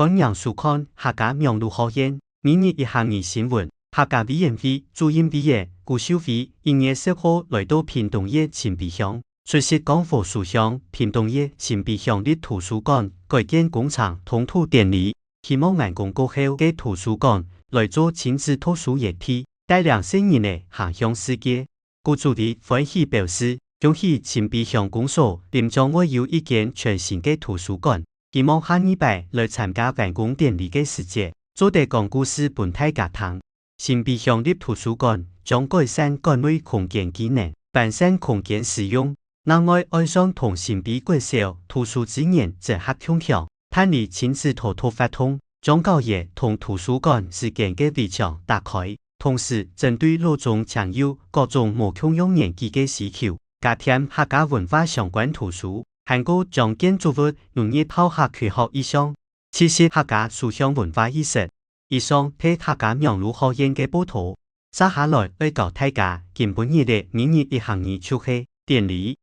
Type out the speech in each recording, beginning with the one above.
歡迎收看客家網絡學院每日一行二新聞。客家委員會主任委員顧秀輝1月10號來到屏東縣青壁鄉，出席光復書鄉屏東縣青壁鄉立圖書館改建工程通土典禮，希望完工過後嘅圖書館來做親子圖書熱體，帶領世人嘅航向世界。顧主任歡喜表示，恭喜青壁鄉公所臨將會有一間全新嘅圖書館，希望下禮拜來參加完工典禮嘅時節，做地講故事本大家聽。青壁鄉立圖書館將改善館內空間機能，完善空間使用，讓愛上同青壁國小圖書資源整合協調，探理親子圖圖發通，將校園同圖書館之間嘅圍牆打開，同時針對路中常有各種無共用年紀嘅需求，加添客家文化相關圖書，還個將建築物融入泡客區學意象，切實客家書香文化意識。以上係客家網絡學院嘅報道。接下來會教大家今本日嘅每日一行二出去典禮，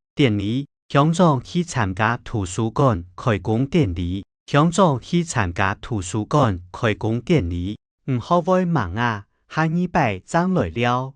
鄉長去參加圖書館開工典禮，鄉長去參加圖書館開工典禮，唔好會忙啊，下禮拜再來了。